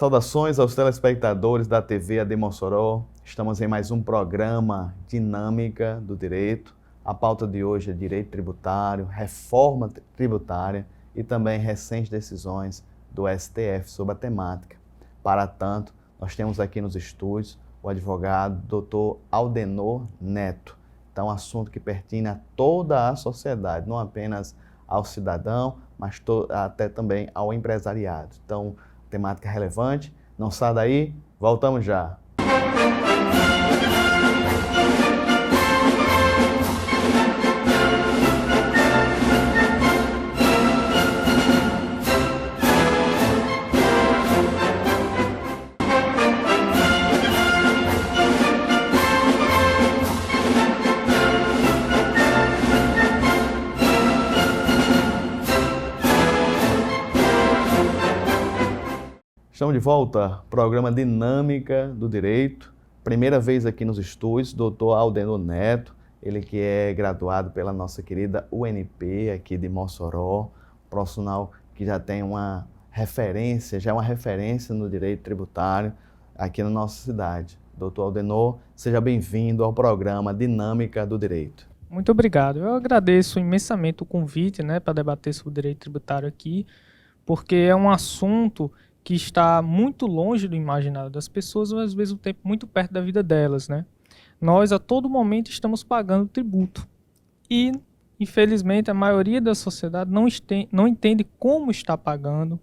Saudações aos telespectadores da TV AD Mossoró. Estamos em mais um programa Dinâmica do Direito. A pauta de hoje é direito tributário, reforma tributária e também recentes decisões do STF sobre a temática. Para tanto, nós temos aqui nos estúdios o advogado Dr. Aldenor Neto. Então, um assunto que pertine a toda a sociedade, não apenas ao cidadão, mas até também ao empresariado. Então, temática relevante. Não sai daí, voltamos já. Estamos de volta, programa Dinâmica do Direito. Primeira vez aqui nos estúdios, Dr. Aldenor Neto, ele que é graduado pela nossa querida UNP aqui de Mossoró, profissional que já tem uma referência no direito tributário aqui na nossa cidade. Dr. Aldenor, seja bem-vindo ao programa Dinâmica do Direito. Muito obrigado. Eu agradeço imensamente o convite, para debater sobre o direito tributário aqui, porque é um assunto que está muito longe do imaginário das pessoas, mas ao mesmo tempo muito perto da vida delas, Nós, a todo momento, estamos pagando tributo. E, infelizmente, a maioria da sociedade não entende como está pagando,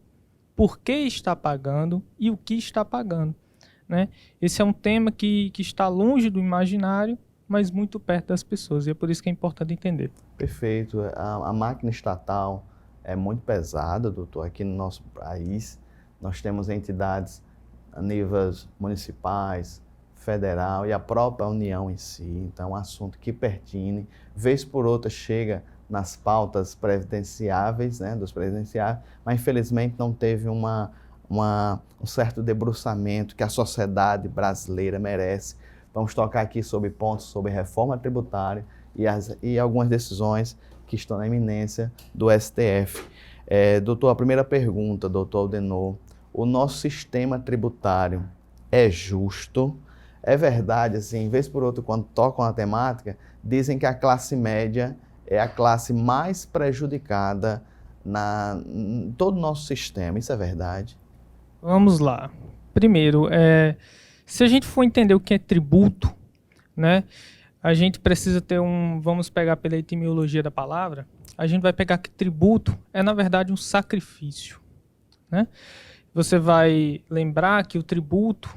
por que está pagando e o que está pagando, Esse é um tema que está longe do imaginário, mas muito perto das pessoas, e é por isso que é importante entender. Perfeito. A máquina estatal é muito pesada, doutor, aqui no nosso país. Nós temos entidades a níveis municipais, federal e a própria União em si. Então, é um assunto que pertine, vez por outra chega nas pautas previdenciáveis, dos previdenciáveis, mas infelizmente não teve um certo debruçamento que a sociedade brasileira merece. Vamos tocar aqui sobre pontos sobre reforma tributária e algumas decisões que estão na iminência do STF. Doutor, a primeira pergunta, doutor Aldenor. O nosso sistema tributário é justo? É verdade, assim, vez por outra, quando tocam a temática, dizem que a classe média é a classe mais prejudicada em todo o nosso sistema. Isso é verdade? Vamos lá. Primeiro, se a gente for entender o que é tributo, a gente precisa ter vamos pegar pela etimologia da palavra, a gente vai pegar que tributo é, na verdade, um sacrifício, Você vai lembrar que o tributo,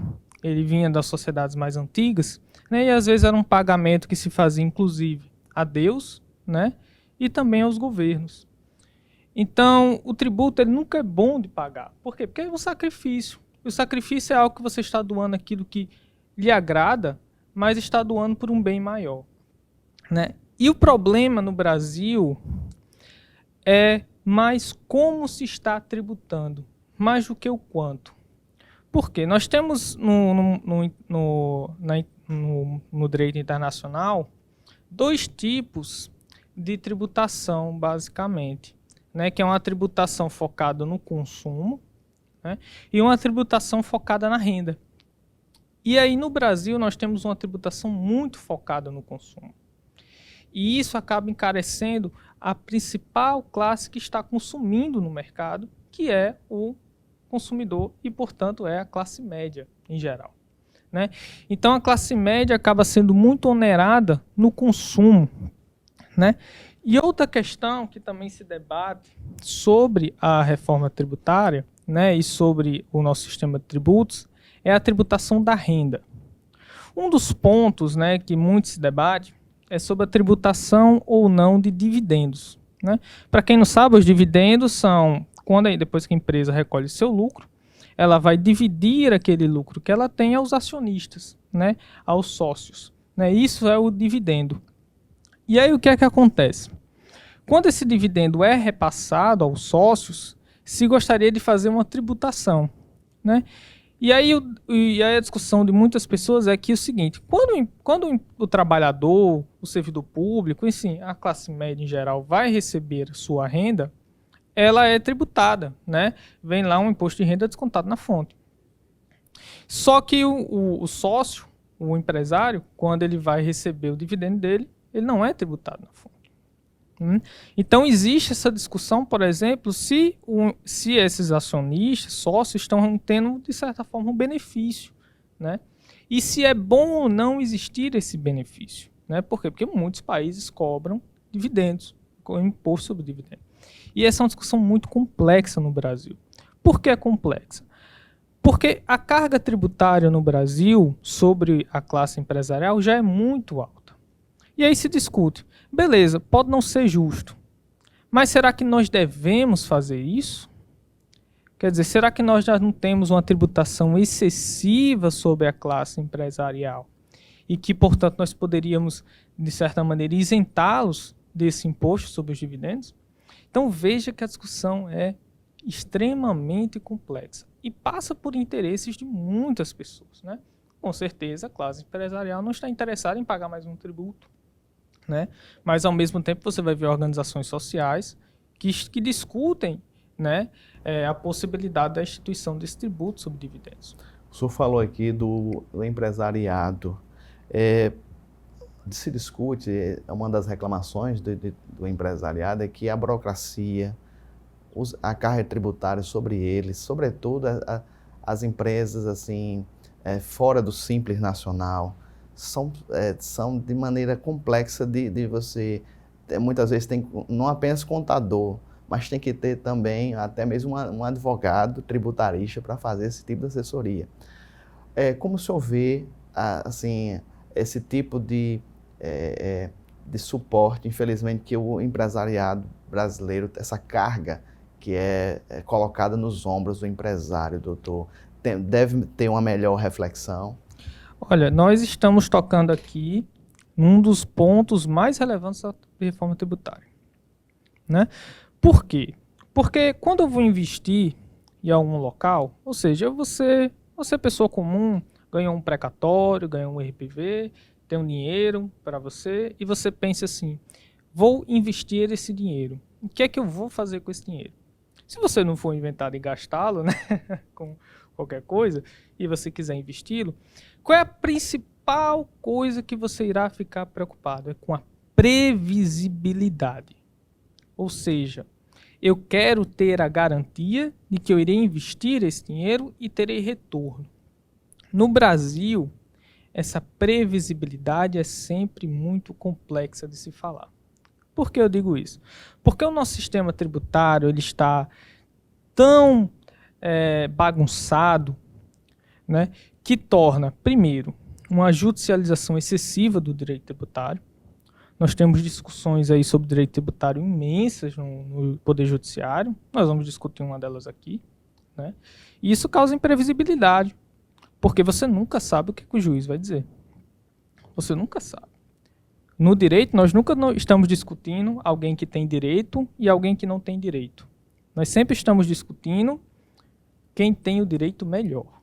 ele vinha das sociedades mais antigas, e às vezes era um pagamento que se fazia, inclusive, a Deus, e também aos governos. Então, o tributo ele nunca é bom de pagar. Por quê? Porque é um sacrifício. O sacrifício é algo que você está doando aquilo que lhe agrada, mas está doando por um bem maior. E o problema no Brasil é mais como se está tributando, mais do que o quanto. Por quê? Nós temos no direito internacional dois tipos de tributação, basicamente, que é uma tributação focada no consumo, e uma tributação focada na renda. E aí no Brasil nós temos uma tributação muito focada no consumo. E isso acaba encarecendo a principal classe que está consumindo no mercado, que é o consumidor e, portanto, é a classe média em geral. Então, a classe média acaba sendo muito onerada no consumo. E outra questão que também se debate sobre a reforma tributária e sobre o nosso sistema de tributos é a tributação da renda. Um dos pontos que muito se debate é sobre a tributação ou não de dividendos. Para quem não sabe, os dividendos são depois que a empresa recolhe seu lucro, ela vai dividir aquele lucro que ela tem aos acionistas, aos sócios. Isso é o dividendo. E aí o que é que acontece? Quando esse dividendo é repassado aos sócios, se gostaria de fazer uma tributação. E aí a discussão de muitas pessoas é que é o seguinte, quando o trabalhador, o servidor público, enfim, a classe média em geral vai receber sua renda, ela é tributada, Vem lá um imposto de renda descontado na fonte. Só que o sócio, o empresário, quando ele vai receber o dividendo dele, ele não é tributado na fonte. Então, existe essa discussão, por exemplo, se esses acionistas, sócios, estão tendo, de certa forma, um benefício, né? E se é bom ou não existir esse benefício, né? Por quê? Porque muitos países cobram dividendos, com imposto sobre dividendos. E essa é uma discussão muito complexa no Brasil. Por que é complexa? Porque a carga tributária no Brasil sobre a classe empresarial já é muito alta. E aí se discute, beleza, pode não ser justo, mas será que nós devemos fazer isso? Quer dizer, será que nós já não temos uma tributação excessiva sobre a classe empresarial e que, portanto, nós poderíamos, de certa maneira, isentá-los desse imposto sobre os dividendos? Então veja que a discussão é extremamente complexa e passa por interesses de muitas pessoas, né? Com certeza a classe empresarial não está interessada em pagar mais um tributo, né? Mas ao mesmo tempo você vai ver organizações sociais que discutem, né, a possibilidade da instituição desse tributo sobre dividendos. O senhor falou aqui do empresariado. Se discute, uma das reclamações do empresariado é que a burocracia, a carga tributária sobre eles, sobretudo as empresas assim, fora do Simples Nacional, são de maneira complexa de você, muitas vezes tem não apenas contador, mas tem que ter também até mesmo um advogado tributarista para fazer esse tipo de assessoria. Como o senhor vê assim, esse tipo de suporte, infelizmente, que o empresariado brasileiro, essa carga que é colocada nos ombros do empresário, doutor, deve ter uma melhor reflexão? Olha, nós estamos tocando aqui num dos pontos mais relevantes da reforma tributária, né? Por quê? Porque quando eu vou investir em algum local, ou seja, você é pessoa comum, ganhou um precatório, ganhou um RPV, tem um dinheiro para você e você pensa assim, vou investir esse dinheiro. O que é que eu vou fazer com esse dinheiro? Se você não for inventado em gastá-lo, né, com qualquer coisa, e você quiser investi-lo, qual é a principal coisa que você irá ficar preocupado? É com a previsibilidade. Ou seja, eu quero ter a garantia de que eu irei investir esse dinheiro e terei retorno. No Brasil, essa previsibilidade é sempre muito complexa de se falar. Por que eu digo isso? Porque o nosso sistema tributário ele está tão bagunçado, né, que torna, primeiro, uma judicialização excessiva do direito tributário. Nós temos discussões aí sobre direito tributário imensas no Poder Judiciário. Nós vamos discutir uma delas aqui, né? E isso causa imprevisibilidade, porque você nunca sabe o que o juiz vai dizer. Você nunca sabe. No direito, nós nunca estamos discutindo alguém que tem direito e alguém que não tem direito. Nós sempre estamos discutindo quem tem o direito melhor.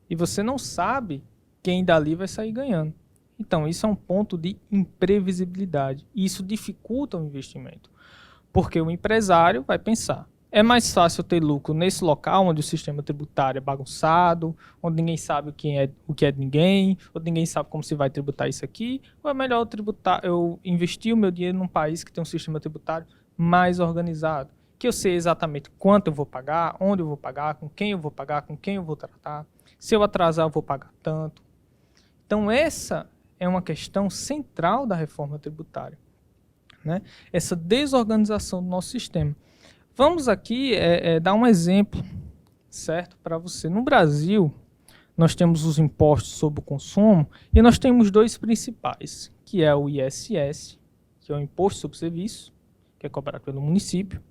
E você não sabe quem dali vai sair ganhando. Então, isso é um ponto de imprevisibilidade. E isso dificulta o investimento. Porque o empresário vai pensar, é mais fácil ter lucro nesse local onde o sistema tributário é bagunçado, onde ninguém sabe o que é de ninguém, onde ninguém sabe como se vai tributar isso aqui, ou é melhor eu investir o meu dinheiro num país que tem um sistema tributário mais organizado, que eu sei exatamente quanto eu vou pagar, onde eu vou pagar, com quem eu vou pagar, com quem eu vou tratar, se eu atrasar eu vou pagar tanto. Então essa é uma questão central da reforma tributária, né? Essa desorganização do nosso sistema. Vamos aqui dar um exemplo, certo, para você. No Brasil, nós temos os impostos sobre o consumo e nós temos dois principais, que é o ISS, que é o Imposto sobre Serviço, que é cobrado pelo município,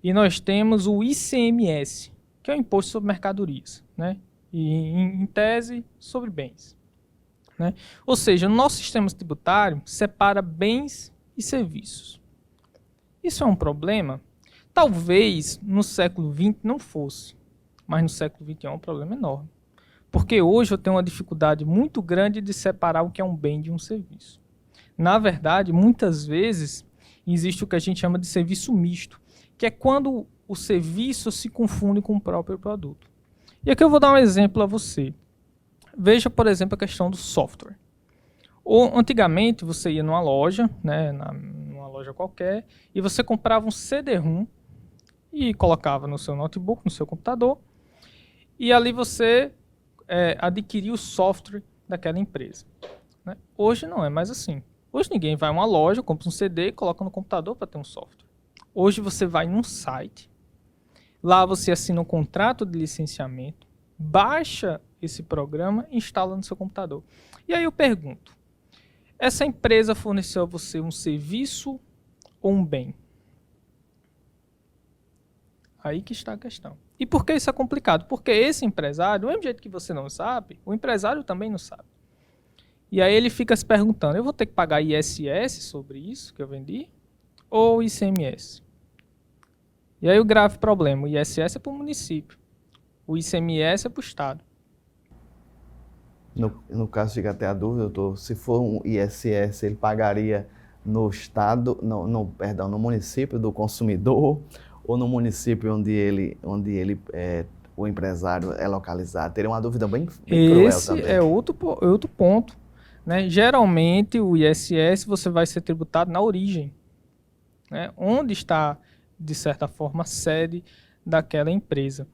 e nós temos o ICMS, que é o Imposto sobre Mercadorias, né? E, em tese, sobre bens, né? Ou seja, o nosso sistema tributário separa bens e serviços. Isso é um problema? Talvez no século XX não fosse, mas no século XXI é um problema enorme. Porque hoje eu tenho uma dificuldade muito grande de separar o que é um bem de um serviço. Na verdade, muitas vezes existe o que a gente chama de serviço misto, que é quando o serviço se confunde com o próprio produto. E aqui eu vou dar um exemplo a você. Veja, por exemplo, a questão do software. Antigamente, você ia numa loja, né, numa loja qualquer, e você comprava um CD-ROM e colocava no seu notebook, no seu computador, e ali você adquiria o software daquela empresa. Né? Hoje não é mais assim. Hoje ninguém vai a uma loja, compra um CD e coloca no computador para ter um software. Hoje você vai num site, lá você assina um contrato de licenciamento, baixa esse programa e instala no seu computador. E aí eu pergunto, essa empresa forneceu a você um serviço ou um bem? Aí que está a questão. E por que isso é complicado? Porque esse empresário, do mesmo jeito que você não sabe, o empresário também não sabe. E aí ele fica se perguntando, eu vou ter que pagar ISS sobre isso que eu vendi? Ou ICMS? E aí o grave problema, o ISS é para o município, o ICMS é para o Estado. No caso, fica até a dúvida, doutor, se for um ISS, ele pagaria no estado, no município do consumidor ou no município onde o empresário é localizado? Teria uma dúvida bem cruel Esse também. é outro ponto. Né? Geralmente o ISS você vai ser tributado na origem, né? Onde está, de certa forma, a sede daquela empresa.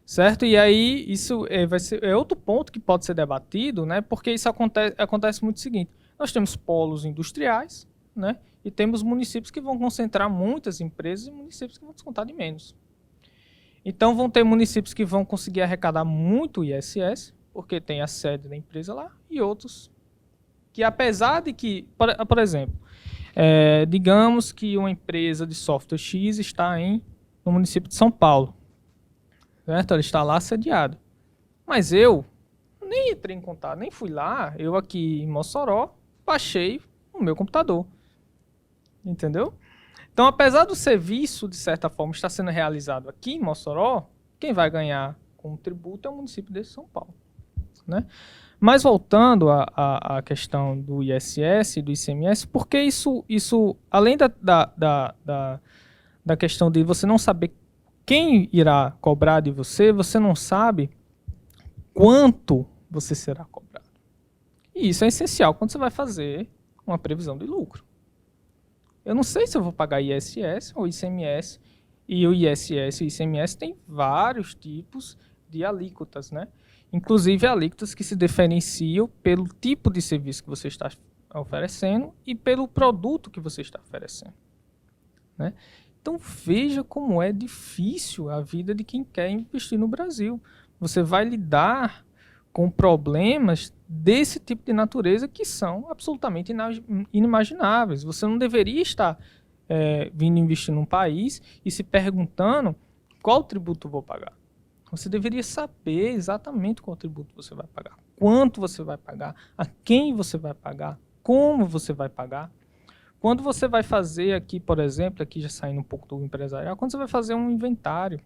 Certo? E aí isso vai ser outro ponto que pode ser debatido, né? Porque isso acontece muito o seguinte, nós temos polos industriais, né? E temos municípios que vão concentrar muitas empresas e municípios que vão descontar de menos. Então vão ter municípios que vão conseguir arrecadar muito ISS, porque tem a sede da empresa lá, e outros que apesar de que, por exemplo, digamos que uma empresa de software X está no município de São Paulo. Certo? Ela está lá sediada. Mas eu nem entrei em contato, nem fui lá. Eu aqui em Mossoró, baixei no meu computador. Entendeu? Então, apesar do serviço, de certa forma, estar sendo realizado aqui em Mossoró, quem vai ganhar com o tributo é o município de São Paulo. Né? Mas voltando à questão do ISS e do ICMS, porque isso além da questão de você não saber quem irá cobrar de você, você não sabe quanto você será cobrado. E isso é essencial quando você vai fazer uma previsão de lucro. Eu não sei se eu vou pagar ISS ou ICMS, e o ISS e o ICMS tem vários tipos de alíquotas, né? Inclusive alíquotas que se diferenciam pelo tipo de serviço que você está oferecendo e pelo produto que você está oferecendo. Né? Então veja como é difícil a vida de quem quer investir no Brasil. Você vai lidar com problemas desse tipo de natureza que são absolutamente inimagináveis. Você não deveria estar vindo investir num país e se perguntando qual tributo eu vou pagar. Você deveria saber exatamente qual tributo você vai pagar, quanto você vai pagar, a quem você vai pagar, como você vai pagar. Quando você vai fazer aqui, por exemplo, aqui já saindo um pouco do empresarial, quando você vai fazer um inventário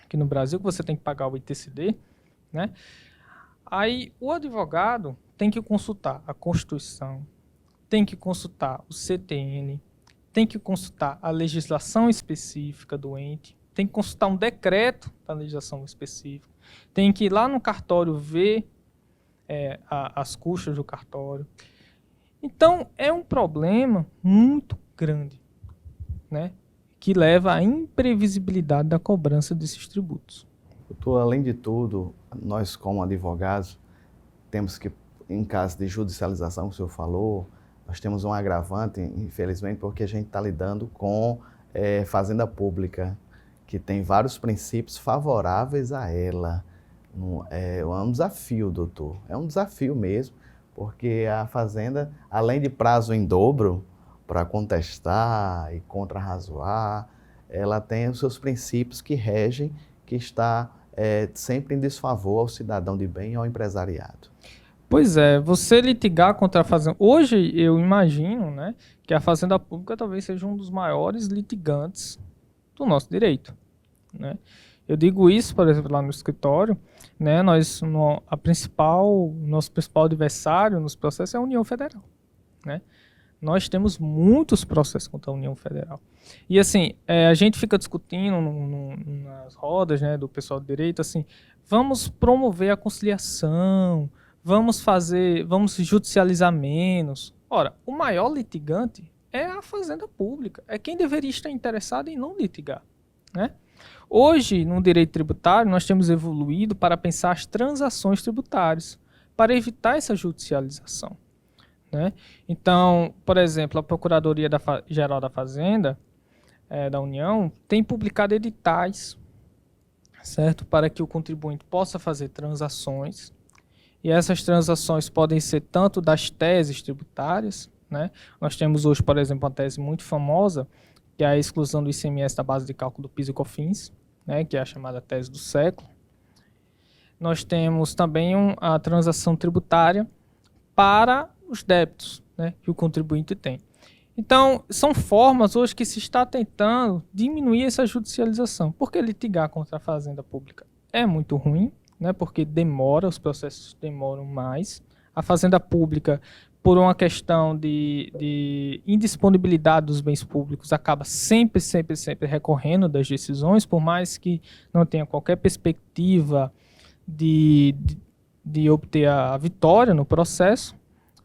aqui no Brasil, que você tem que pagar o ITCD, né? Aí o advogado tem que consultar a Constituição, tem que consultar o CTN, tem que consultar a legislação específica do ente, tem que consultar um decreto da legislação específica, tem que ir lá no cartório ver as custas do cartório. Então, é um problema muito grande, né, que leva à imprevisibilidade da cobrança desses tributos. Doutor, além de tudo, nós como advogados temos que, em caso de judicialização, que o senhor falou, nós temos um agravante, infelizmente, porque a gente está lidando com fazenda pública, que tem vários princípios favoráveis a ela. É um desafio, doutor, é um desafio mesmo, porque a fazenda, além de prazo em dobro para contestar e contrarrazoar, ela tem os seus princípios que regem, que está sempre em desfavor ao cidadão de bem e ao empresariado. Pois é, você litigar contra a fazenda... Hoje eu imagino, né, que a fazenda pública talvez seja um dos maiores litigantes do nosso direito. Né? Eu digo isso, por exemplo, lá no escritório, né, nosso principal adversário nos processos é a União Federal. Né? Nós temos muitos processos contra a União Federal. E assim, a gente fica discutindo nas rodas, né, do pessoal do direito, assim, vamos promover a conciliação, vamos judicializar menos. Ora, o maior litigante é a Fazenda Pública, é quem deveria estar interessado em não litigar, né? Hoje, no direito tributário, nós temos evoluído para pensar as transações tributárias, para evitar essa judicialização, né? Então, por exemplo, a Procuradoria Geral da Fazenda, da União, tem publicado editais, certo? Para que o contribuinte possa fazer transações, e essas transações podem ser tanto das teses tributárias, né? Nós temos hoje, por exemplo, uma tese muito famosa, que é a exclusão do ICMS da base de cálculo do PIS e COFINS, né? Que é a chamada tese do século. Nós temos também a transação tributária para os débitos, né? Que o contribuinte tem. Então, são formas hoje que se está tentando diminuir essa judicialização, porque litigar contra a Fazenda Pública é muito ruim, né? Porque demora, os processos demoram mais. A Fazenda Pública, por uma questão de indisponibilidade dos bens públicos, acaba sempre recorrendo das decisões, por mais que não tenha qualquer perspectiva de obter a vitória no processo,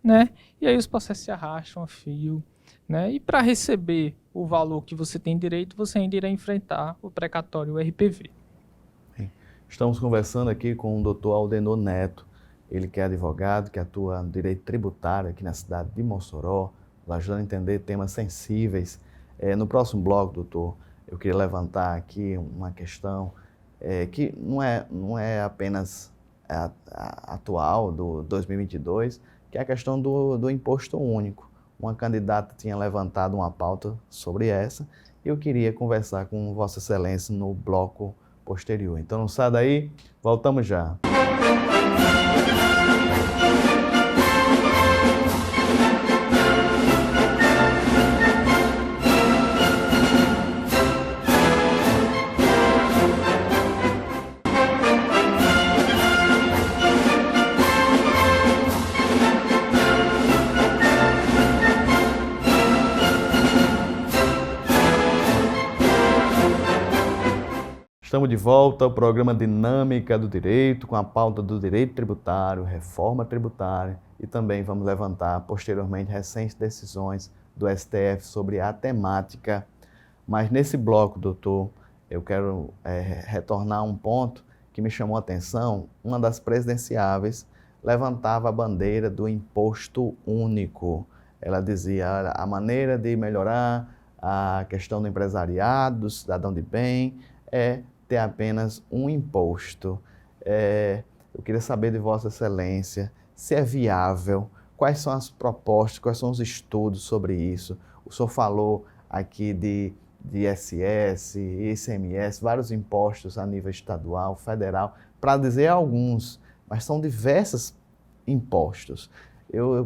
né? E aí os processos se arrastam a fio, né? E para receber o valor que você tem direito, você ainda irá enfrentar o precatório, o RPV. Estamos conversando aqui com o Dr. Aldenor Neto, ele que é advogado, que atua no direito tributário aqui na cidade de Mossoró, nos ajudando a entender temas sensíveis. No próximo bloco, doutor, eu queria levantar aqui uma questão que não é apenas atual, do 2022, que é a questão do imposto único. Uma candidata tinha levantado uma pauta sobre essa e eu queria conversar com Vossa Excelência no bloco posterior. Então não sai daí, voltamos já. Estamos de volta ao programa Dinâmica do Direito, com a pauta do direito tributário, reforma tributária, e também vamos levantar posteriormente recentes decisões do STF sobre a temática. Mas nesse bloco, doutor, eu quero retornar a um ponto que me chamou a atenção. Uma das presidenciáveis levantava a bandeira do imposto único. Ela dizia a maneira de melhorar a questão do empresariado, do cidadão de bem, é ter apenas um imposto. Eu queria saber de Vossa Excelência se é viável, quais são as propostas, quais são os estudos sobre isso. O senhor falou aqui de ISS, ICMS, vários impostos a nível estadual, federal, para dizer alguns, mas são diversos impostos.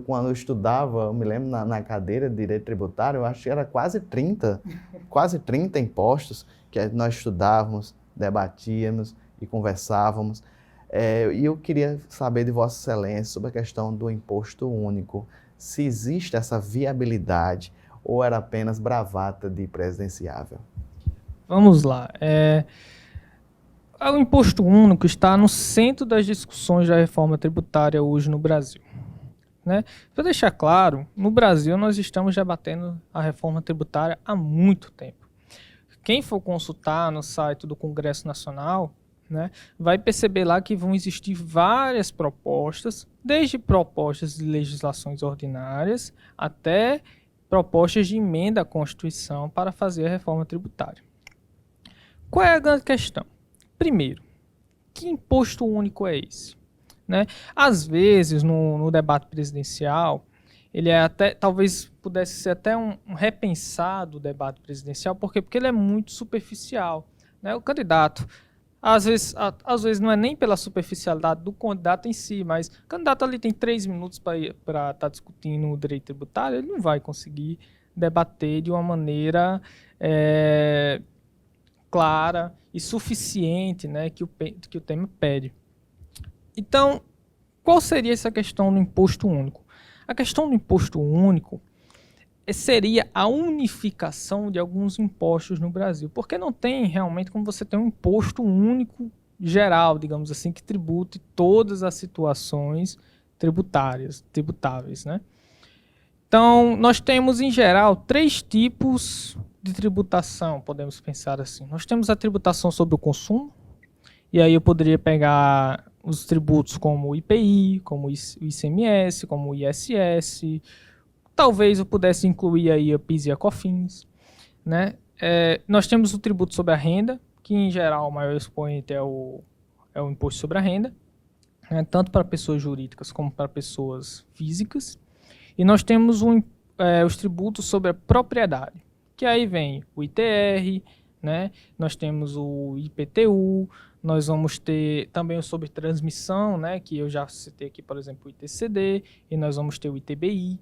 Quando eu estudava, eu me lembro na cadeira de Direito Tributário, eu acho que era quase 30 impostos que nós estudávamos, debatíamos e conversávamos. E eu queria saber de Vossa Excelência sobre a questão do imposto único, se existe essa viabilidade ou era apenas bravata de presidenciável. Vamos lá. O imposto único está no centro das discussões da reforma tributária hoje no Brasil, né? Para deixar claro, no Brasil nós estamos debatendo a reforma tributária há muito tempo. Quem for consultar no site do Congresso Nacional, né, vai perceber lá que vão existir várias propostas, desde propostas de legislações ordinárias até propostas de emenda à Constituição para fazer a reforma tributária. Qual é a grande questão? Primeiro, que imposto único é esse? Né? Às vezes, no debate presidencial, ele talvez pudesse ser até um repensado debate presidencial, porque ele é muito superficial, né? O candidato, às vezes não é nem pela superficialidade do candidato em si, mas o candidato ali tem 3 minutos para estar discutindo o direito tributário, ele não vai conseguir debater de uma maneira clara e suficiente, né, que o tema pede. Então, qual seria essa questão do imposto único? A questão do imposto único seria a unificação de alguns impostos no Brasil, porque não tem realmente como você ter um imposto único geral, digamos assim, que tribute todas as situações tributáveis, né? Então, nós temos, em geral, 3 tipos de tributação, podemos pensar assim. Nós temos a tributação sobre o consumo, e aí eu poderia pegar os tributos como o IPI, como o ICMS, como o ISS. Talvez eu pudesse incluir aí a PIS e a COFINS, né? Nós temos o tributo sobre a renda, que em geral o maior expoente é o imposto sobre a renda, né? Tanto para pessoas jurídicas como para pessoas físicas. E nós temos os tributos sobre a propriedade, que aí vem o ITR, né? Nós temos o IPTU, nós vamos ter também o sobre transmissão, né? Que eu já citei aqui, por exemplo, o ITCD, e nós vamos ter o ITBI.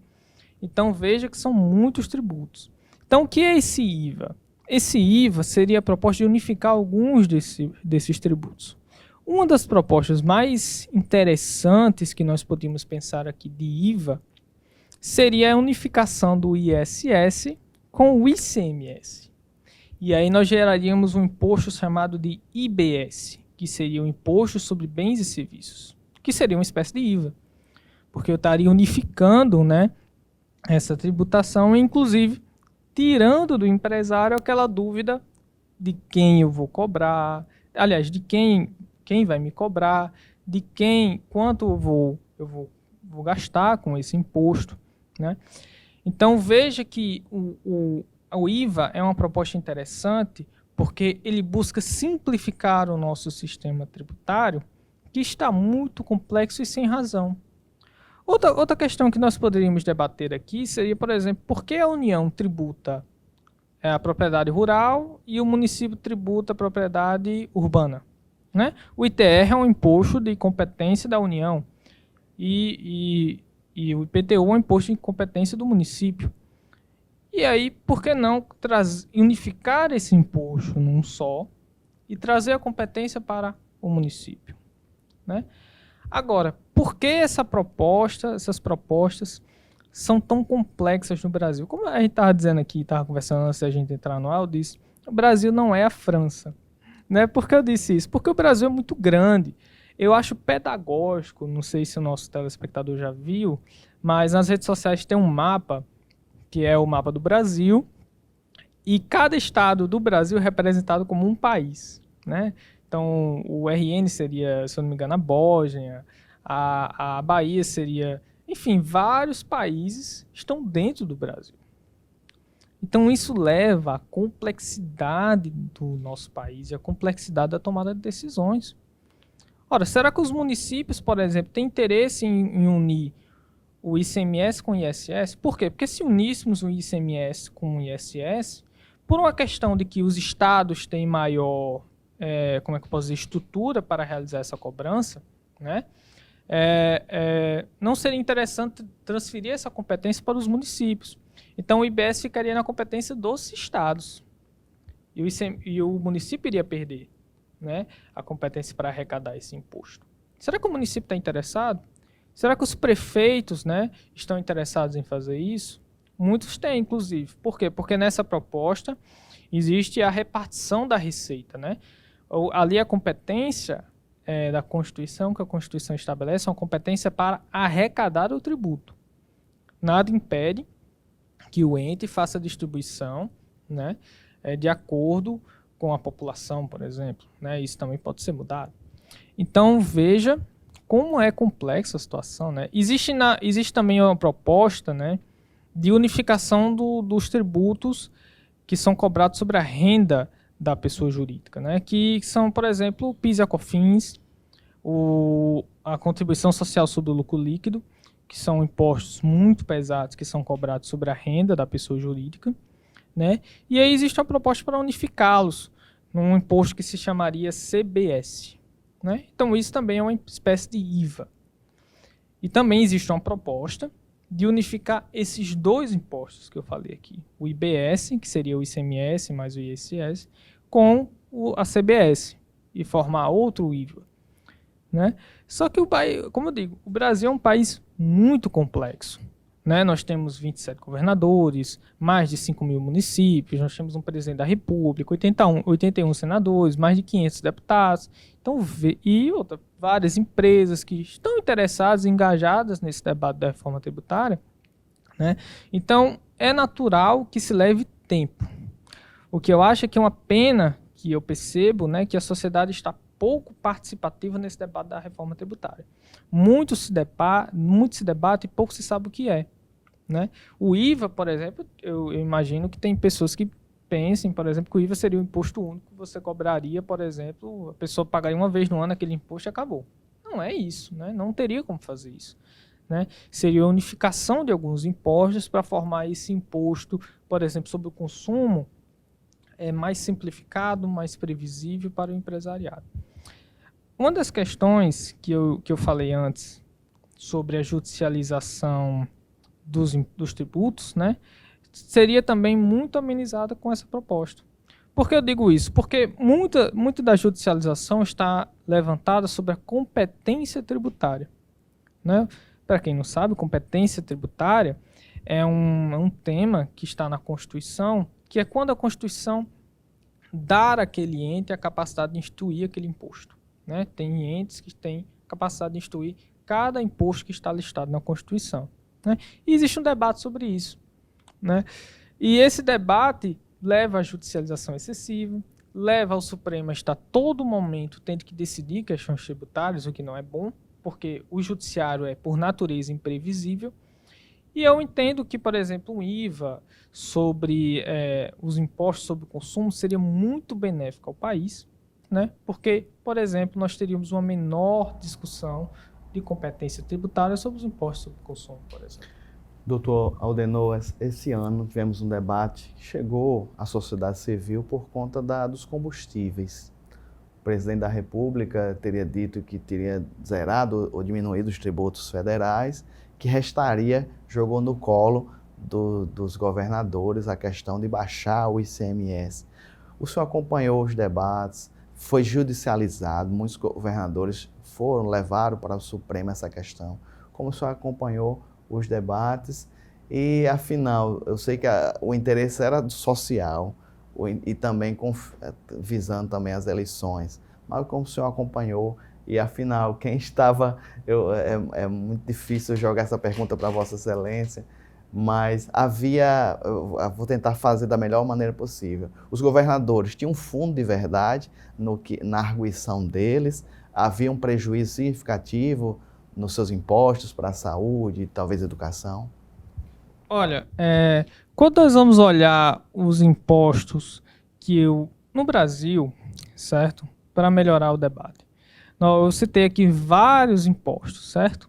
Então veja que são muitos tributos. Então o que é esse IVA? Esse IVA seria a proposta de unificar alguns desses tributos. Uma das propostas mais interessantes que nós podemos pensar aqui de IVA seria a unificação do ISS com o ICMS. E aí nós geraríamos um imposto chamado de IBS, que seria o Imposto sobre Bens e Serviços, que seria uma espécie de IVA, porque eu estaria unificando, né, essa tributação, inclusive tirando do empresário aquela dúvida de quem eu vou cobrar, aliás, de quem vai me cobrar, de quanto eu vou gastar com esse imposto, né? Então veja que o IVA é uma proposta interessante porque ele busca simplificar o nosso sistema tributário, que está muito complexo e sem razão. Outra questão que nós poderíamos debater aqui seria, por exemplo, por que a União tributa a propriedade rural e o município tributa a propriedade urbana, né? O ITR é um imposto de competência da União e o IPTU é um imposto de competência do município. E aí, por que não unificar esse imposto num só e trazer a competência para o município, né? Agora, por que essas propostas são tão complexas no Brasil? Como a gente estava dizendo aqui, estava conversando antes da gente entrar no áudio, eu disse, o Brasil não é a França. Né? Por que eu disse isso? Porque o Brasil é muito grande. Eu acho pedagógico, não sei se o nosso telespectador já viu, mas nas redes sociais tem um mapa, que é o mapa do Brasil, e cada estado do Brasil é representado como um país, né? Então, o RN seria, se eu não me engano, a Bósnia, a Bahia seria... Enfim, vários países estão dentro do Brasil. Então, isso leva à complexidade do nosso país e à complexidade da tomada de decisões. Ora, será que os municípios, por exemplo, têm interesse em unir o ICMS com o ISS? Por quê? Porque se uníssemos o ICMS com o ISS, por uma questão de que os estados têm maior... como é que eu posso dizer, estrutura para realizar essa cobrança, né? Não seria interessante transferir essa competência para os municípios. Então o IBS ficaria na competência dos estados e o município iria perder, né, a competência para arrecadar esse imposto. Será que o município está interessado? Será que os prefeitos, né, estão interessados em fazer isso? Muitos têm, inclusive. Por quê? Porque nessa proposta existe a repartição da receita, né? Ali a competência da Constituição, que a Constituição estabelece, é uma competência para arrecadar o tributo. Nada impede que o ente faça a distribuição, né, de acordo com a população, por exemplo, né? Isso também pode ser mudado. Então, veja como é complexa a situação, né? Existe também uma proposta, né, de unificação dos tributos que são cobrados sobre a renda da pessoa jurídica, né? Que são, por exemplo, o PIS e a COFINS, a contribuição social sobre o lucro líquido, que são impostos muito pesados que são cobrados sobre a renda da pessoa jurídica, né? E aí existe uma proposta para unificá-los num imposto que se chamaria CBS, né? Então isso também é uma espécie de IVA. E também existe uma proposta de unificar esses dois impostos que eu falei aqui, o IBS, que seria o ICMS mais o ISS, com a CBS e formar outro IVA, né? Só que como eu digo, o Brasil é um país muito complexo, né? Nós temos 27 governadores, mais de 5 mil municípios, nós temos um presidente da República, 81 senadores, mais de 500 deputados. Então, várias empresas que estão interessadas e engajadas nesse debate da reforma tributária, né? Então, é natural que se leve tempo. O que eu acho é que é uma pena que eu percebo, né, que a sociedade está pouco participativa nesse debate da reforma tributária. Muito se debate e pouco se sabe o que é, né? O IVA, por exemplo, eu imagino que tem pessoas que pensem, por exemplo, que o IVA seria um imposto único que você cobraria, por exemplo, a pessoa pagaria uma vez no ano aquele imposto e acabou. Não é isso, né? Não teria como fazer isso, né? Seria a unificação de alguns impostos para formar esse imposto, por exemplo, sobre o consumo, mais simplificado, mais previsível para o empresariado. Uma das questões que eu falei antes sobre a judicialização dos tributos, né, seria também muito amenizada com essa proposta. Por que eu digo isso? Porque muita da judicialização está levantada sobre a competência tributária, né? Para quem não sabe, competência tributária é um tema que está na Constituição, que é quando a Constituição dar àquele ente a capacidade de instituir aquele imposto, né? Tem entes que têm capacidade de instituir cada imposto que está listado na Constituição, né? E existe um debate sobre isso, né? E esse debate leva à judicialização excessiva, leva ao Supremo a estar todo momento tendo que decidir questões tributárias, o que não é bom, porque o judiciário é, por natureza, imprevisível. E eu entendo que, por exemplo, um IVA sobre os impostos sobre o consumo seria muito benéfico ao país, né? Porque, por exemplo, nós teríamos uma menor discussão de competência tributária sobre os impostos sobre o consumo, por exemplo. Doutor Aldenor, esse ano tivemos um debate que chegou à sociedade civil por conta dos combustíveis. O presidente da República teria dito que teria zerado ou diminuído os tributos federais, que restaria, jogou no colo dos governadores a questão de baixar o ICMS. O senhor acompanhou os debates, foi judicializado, muitos governadores levaram para o Supremo essa questão. Como o senhor acompanhou os debates? E, afinal, eu sei que o interesse era social e também visando também as eleições. Mas como o senhor acompanhou? E, afinal, quem estava... É muito difícil jogar essa pergunta para Vossa Excelência, mas eu vou tentar fazer da melhor maneira possível. Os governadores tinham um fundo de verdade na arguição deles, havia um prejuízo significativo nos seus impostos para a saúde e talvez educação? Olha, quando nós vamos olhar os impostos no Brasil, certo? Para melhorar o debate. Eu citei aqui vários impostos, certo?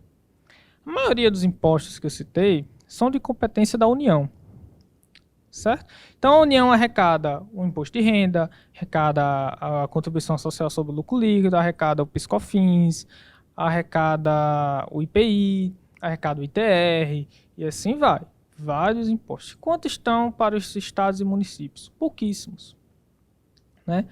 A maioria dos impostos que eu citei são de competência da União, certo? Então a União arrecada o imposto de renda, arrecada a contribuição social sobre o lucro líquido, arrecada o PIS/COFINS, arrecada o IPI, arrecada o ITR e assim vai. Vários impostos. Quanto estão para os estados e municípios? Pouquíssimos, né?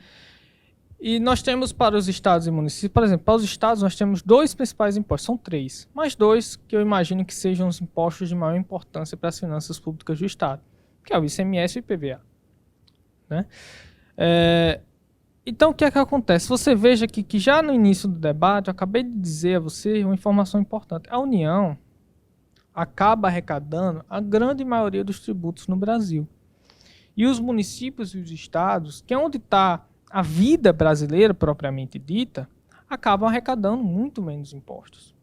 E nós temos para os estados e municípios, por exemplo, para os estados nós temos dois principais impostos, são três, mas dois que eu imagino que sejam os impostos de maior importância para as finanças públicas do estado, que é o ICMS e o IPVA, né? Então, o que é que acontece? Você veja que já no início do debate, eu acabei de dizer a você uma informação importante. A União acaba arrecadando a grande maioria dos tributos no Brasil. E os municípios e os estados, que é onde está a vida brasileira propriamente dita, acabam arrecadando muito menos impostos.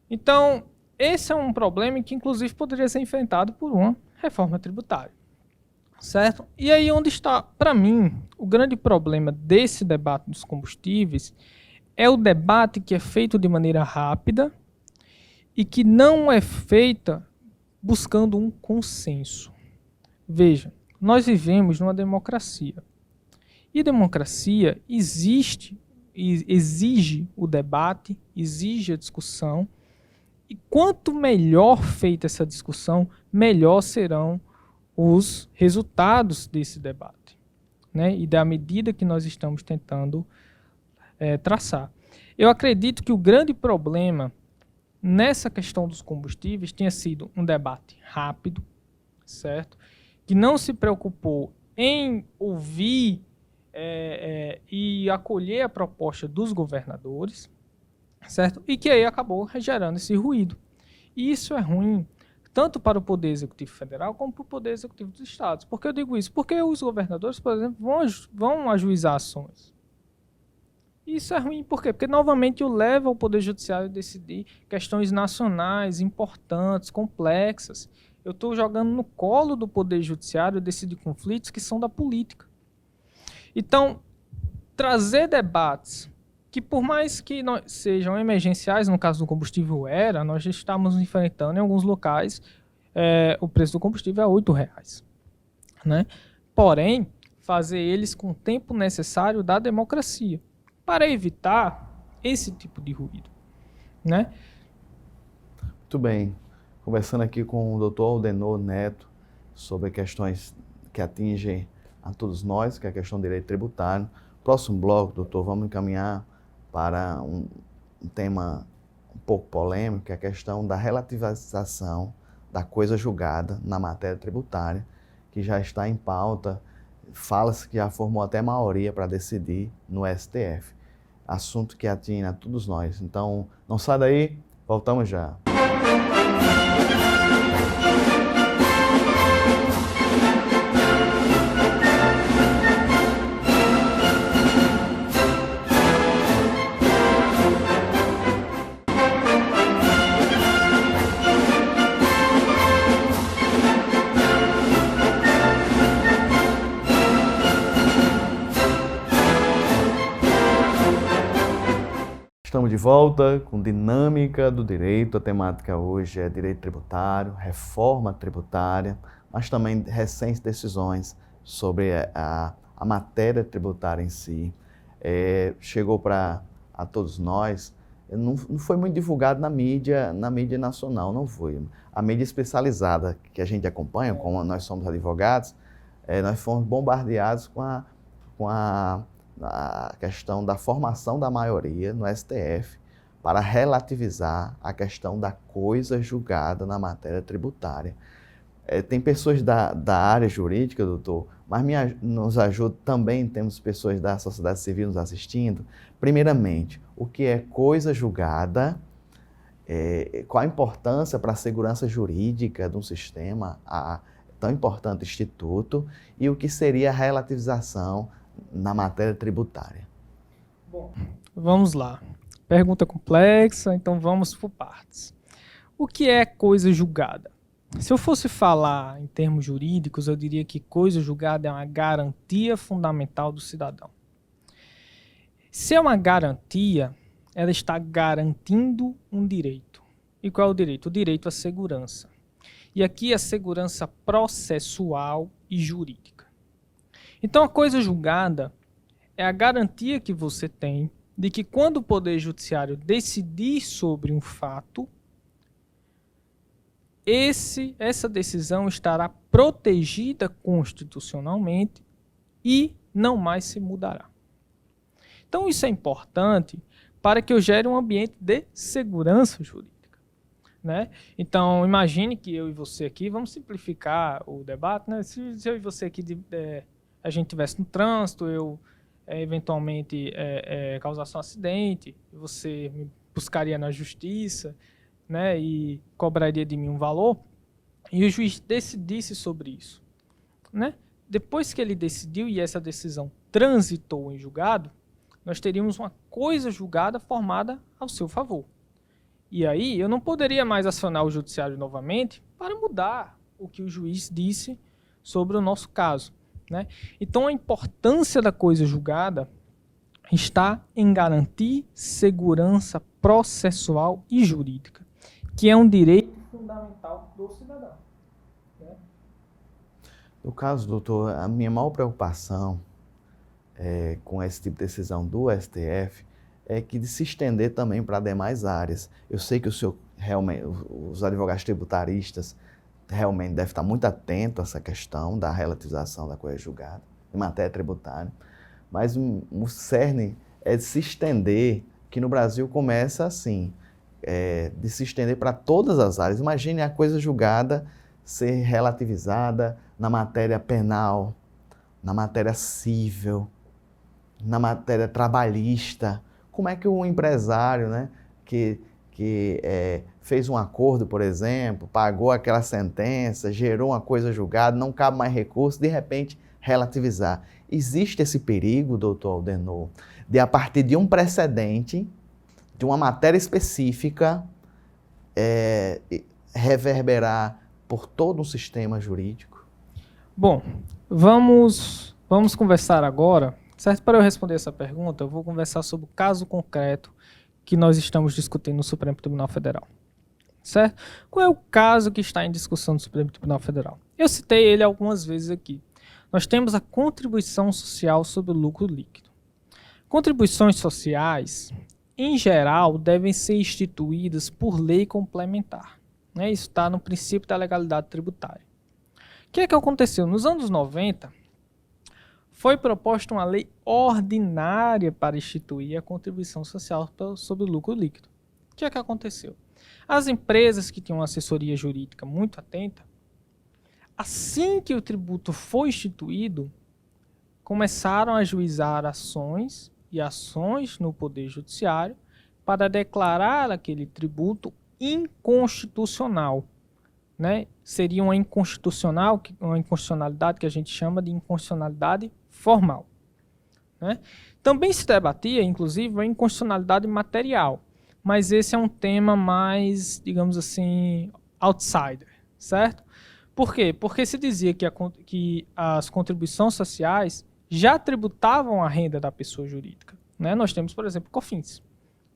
Então, esse é um problema que, inclusive, poderia ser enfrentado por uma reforma tributária. Certo? E aí onde está, para mim, o grande problema desse debate dos combustíveis é o debate que é feito de maneira rápida e que não é feita buscando um consenso. Veja, nós vivemos numa democracia. E democracia exige o debate, exige a discussão. E quanto melhor feita essa discussão, melhor serão os resultados desse debate, né? E da medida que nós estamos tentando traçar. Eu acredito que o grande problema nessa questão dos combustíveis tenha sido um debate rápido, certo? Que não se preocupou em ouvir e acolher a proposta dos governadores, certo? E que aí acabou gerando esse ruído. E isso é ruim tanto para o Poder Executivo Federal como para o Poder Executivo dos Estados. Por que eu digo isso? Porque os governadores, por exemplo, vão ajuizar ações. Isso é ruim, por quê? Porque novamente o leva ao Poder Judiciário a decidir questões nacionais, importantes, complexas. Eu estou jogando no colo do Poder Judiciário decidir conflitos que são da política. Então, trazer debates que, por mais que sejam emergenciais, no caso do combustível nós já estamos enfrentando em alguns locais o preço do combustível é R$8, né? Porém, fazer eles com o tempo necessário da democracia, para evitar esse tipo de ruído, né? Muito bem. Conversando aqui com o Dr. Aldenor Neto sobre questões que atingem a todos nós, que é a questão do direito tributário. Próximo bloco, doutor, vamos encaminhar para um tema um pouco polêmico, que é a questão da relativização da coisa julgada na matéria tributária, que já está em pauta. Fala-se que já formou até maioria para decidir no STF. Assunto que atinge a todos nós. Então, não sai daí, voltamos já. Estamos de volta com Dinâmica do Direito. A temática hoje é direito tributário, reforma tributária, mas também recentes decisões sobre a matéria tributária em si. Chegou para a todos nós, não foi muito divulgado na mídia nacional, não foi. A mídia especializada que a gente acompanha, como nós somos advogados, nós fomos bombardeados com a questão da formação da maioria no STF para relativizar a questão da coisa julgada na matéria tributária. Tem pessoas da área jurídica, doutor, mas nos ajuda também, temos pessoas da sociedade civil nos assistindo. Primeiramente, o que é coisa julgada, qual a importância para a segurança jurídica de um sistema, tão importante instituto, e o que seria a relativização na matéria tributária. Bom, vamos lá. Pergunta complexa, então vamos por partes. O que é coisa julgada? Se eu fosse falar em termos jurídicos, eu diria que coisa julgada é uma garantia fundamental do cidadão. Se é uma garantia, ela está garantindo um direito. E qual é o direito? O direito à segurança. E aqui a segurança processual e jurídica. Então, a coisa julgada é a garantia que você tem de que quando o Poder Judiciário decidir sobre um fato, essa decisão estará protegida constitucionalmente e não mais se mudará. Então, isso é importante para que eu gere um ambiente de segurança jurídica, né? Então, imagine que eu e você aqui, vamos simplificar o debate, né? Se eu e você aqui a gente estivesse no trânsito, eu eventualmente causasse um acidente, você me buscaria na justiça, né, e cobraria de mim um valor, e o juiz decidisse sobre isso, né? Depois que ele decidiu e essa decisão transitou em julgado, nós teríamos uma coisa julgada formada ao seu favor. E aí eu não poderia mais acionar o judiciário novamente para mudar o que o juiz disse sobre o nosso caso, né? Então, a importância da coisa julgada está em garantir segurança processual e jurídica, que é um direito fundamental do cidadão, né? No caso, doutor, a minha maior preocupação com esse tipo de decisão do STF é que de se estender também para demais áreas. Eu sei que o senhor, realmente, os advogados tributaristas, realmente deve estar muito atento a essa questão da relativização da coisa julgada em matéria tributária, mas o cerne é de se estender, que no Brasil começa assim, de se estender para todas as áreas. Imagine a coisa julgada ser relativizada na matéria penal, na matéria civil, na matéria trabalhista. Como é que o empresário, né, que fez um acordo, por exemplo, pagou aquela sentença, gerou uma coisa julgada, não cabe mais recurso, de repente relativizar. Existe esse perigo, doutor Aldenor, de a partir de um precedente, de uma matéria específica, reverberar por todo um sistema jurídico? Bom, vamos conversar agora, certo? Para eu responder essa pergunta, eu vou conversar sobre o caso concreto que nós estamos discutindo no Supremo Tribunal Federal, certo? Qual é o caso que está em discussão no Supremo Tribunal Federal? Eu citei ele algumas vezes aqui. Nós temos a contribuição social sobre o lucro líquido. Contribuições sociais, em geral, devem ser instituídas por lei complementar, né? Isso está no princípio da legalidade tributária. O que aconteceu? Nos anos 90, foi proposta uma lei ordinária para instituir a contribuição social sobre o lucro líquido. O que aconteceu? As empresas que tinham uma assessoria jurídica muito atenta, assim que o tributo foi instituído, começaram a ajuizar ações e ações no Poder Judiciário para declarar aquele tributo inconstitucional, né? Seria uma inconstitucionalidade que a gente chama de inconstitucionalidade formal, né? Também se debatia, inclusive, a inconstitucionalidade material, mas esse é um tema mais, digamos assim, outsider, certo? Por quê? Porque se dizia que as contribuições sociais já tributavam a renda da pessoa jurídica, né? Nós temos, por exemplo, COFINS,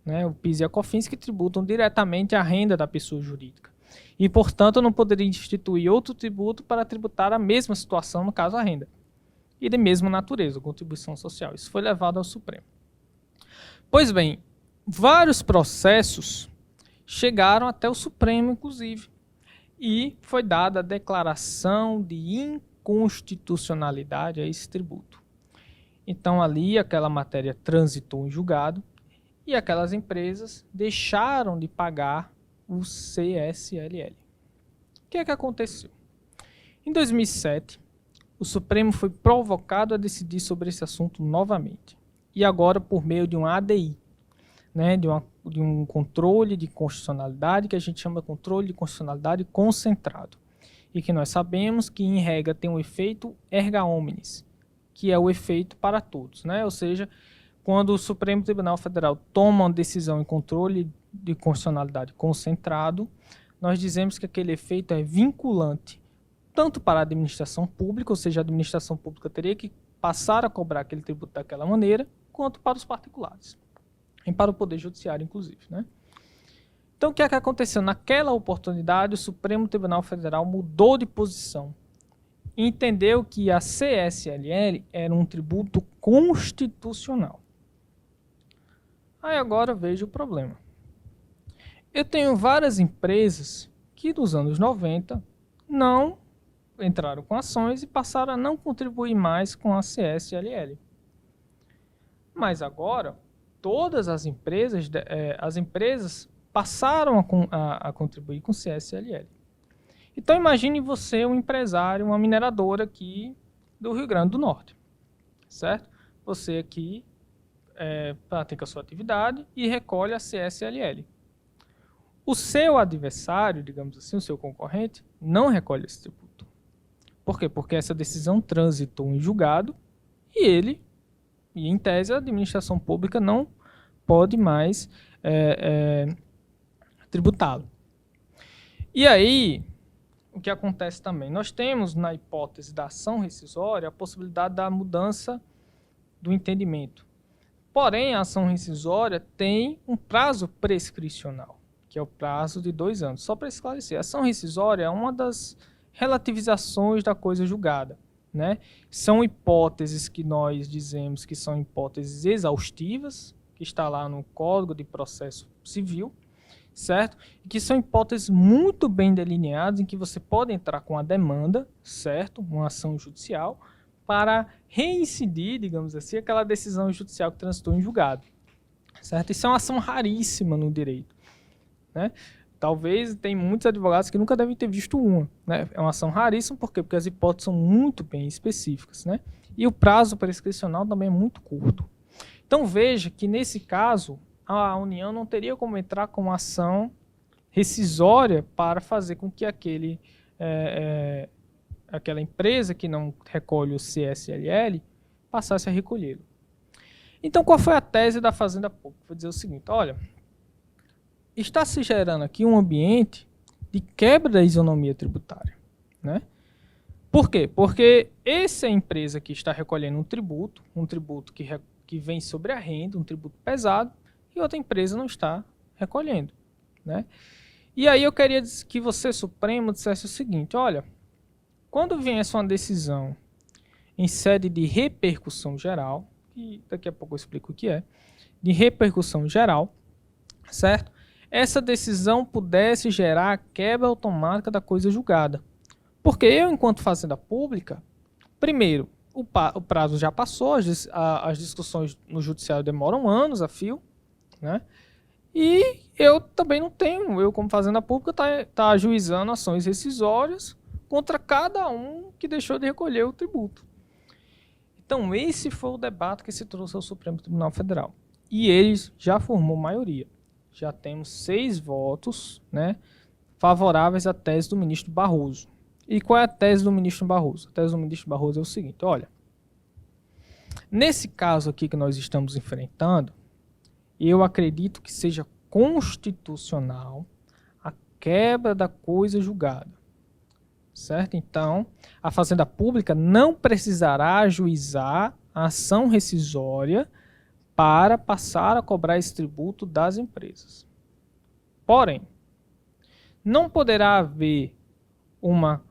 né? O PIS e a COFINS que tributam diretamente a renda da pessoa jurídica. E, portanto, não poderia instituir outro tributo para tributar a mesma situação, no caso, a renda. E de mesma natureza, a contribuição social. Isso foi levado ao Supremo. Pois bem, vários processos chegaram até o Supremo, inclusive, e foi dada a declaração de inconstitucionalidade a esse tributo. Então, ali, aquela matéria transitou em julgado e aquelas empresas deixaram de pagar o CSLL. O que aconteceu? Em 2007, o Supremo foi provocado a decidir sobre esse assunto novamente. E agora por meio de um ADI, né, de um controle de constitucionalidade, que a gente chama de controle de constitucionalidade concentrado. E que nós sabemos que, em regra, tem um efeito erga omnes, que é o efeito para todos, né? Ou seja, quando o Supremo Tribunal Federal toma uma decisão em controle de constitucionalidade concentrado, nós dizemos que aquele efeito é vinculante tanto para a administração pública, ou seja, a administração pública teria que passar a cobrar aquele tributo daquela maneira, quanto para os particulares, e para o Poder Judiciário, inclusive, né? Então, o que aconteceu? Naquela oportunidade, o Supremo Tribunal Federal mudou de posição e entendeu que a CSLL era um tributo constitucional. Aí agora veja o problema. Eu tenho várias empresas que nos anos 90 não entraram com ações e passaram a não contribuir mais com a CSLL. Mas agora, todas as empresas passaram a contribuir com o CSLL. Então imagine você um empresário, uma mineradora aqui do Rio Grande do Norte, certo? Você aqui pratica a sua atividade e recolhe a CSLL. O seu adversário, digamos assim, o seu concorrente, não recolhe esse tributo. Por quê? Porque essa decisão transitou em julgado e em tese, a administração pública não pode mais tributá-lo. E aí, o que acontece também? Nós temos, na hipótese da ação rescisória, a possibilidade da mudança do entendimento. Porém, a ação rescisória tem um prazo prescricional, que é o prazo de 2 anos. Só para esclarecer, a ação rescisória é uma das relativizações da coisa julgada, né? São hipóteses que nós dizemos que são hipóteses exaustivas, que está lá no Código de Processo Civil, certo? E que são hipóteses muito bem delineadas, em que você pode entrar com a demanda, certo? Uma ação judicial, para reincidir, digamos assim, aquela decisão judicial que transitou em julgado, certo? Isso é uma ação raríssima no direito. né? Talvez tem muitos advogados que nunca devem ter visto uma, né? É uma ação raríssima, por quê? Porque as hipóteses são muito bem específicas, né? E o prazo prescricional também é muito curto. Então veja que nesse caso a União não teria como entrar com uma ação rescisória para fazer com que aquela empresa que não recolhe o CSLL passasse a recolhê-lo. Então qual foi a tese da Fazenda Pública? Vou dizer o seguinte, olha, está se gerando aqui um ambiente de quebra da isonomia tributária, né? Por quê? Porque essa empresa que está recolhendo um tributo que vem sobre a renda, um tributo pesado, e outra empresa não está recolhendo, né? E aí eu queria que você, Supremo, dissesse o seguinte, olha, quando viesse uma decisão em sede de repercussão geral, e daqui a pouco eu explico o que é, de repercussão geral, certo? Essa decisão pudesse gerar a quebra automática da coisa julgada. Porque eu, enquanto Fazenda Pública, primeiro, o prazo já passou, as discussões no judiciário demoram anos a fio, né? E eu também não tenho, eu como Fazenda Pública, tá ajuizando ações rescisórias contra cada um que deixou de recolher o tributo. Então esse foi o debate que se trouxe ao Supremo Tribunal Federal. E ele já formou maioria. Já temos 6 votos, né, favoráveis à tese do ministro Barroso. E qual é a tese do ministro Barroso? A tese do ministro Barroso é o seguinte, olha, nesse caso aqui que nós estamos enfrentando, eu acredito que seja constitucional a quebra da coisa julgada, certo? Então, a Fazenda Pública não precisará ajuizar a ação rescisória para passar a cobrar esse tributo das empresas. Porém, não poderá haver uma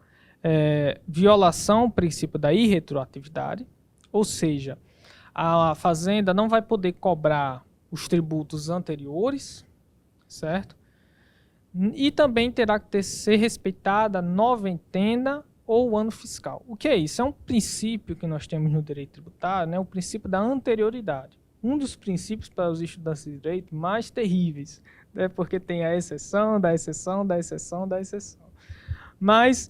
violação ao princípio da irretroatividade, ou seja, a Fazenda não vai poder cobrar os tributos anteriores, certo? E também terá que ser respeitada a noventena ou o ano fiscal. O que é isso? É um princípio que nós temos no direito tributário, né? O princípio da anterioridade. Um dos princípios para os estudantes de direito mais terríveis, né? Porque tem a exceção, da exceção, da exceção, da exceção. Mas,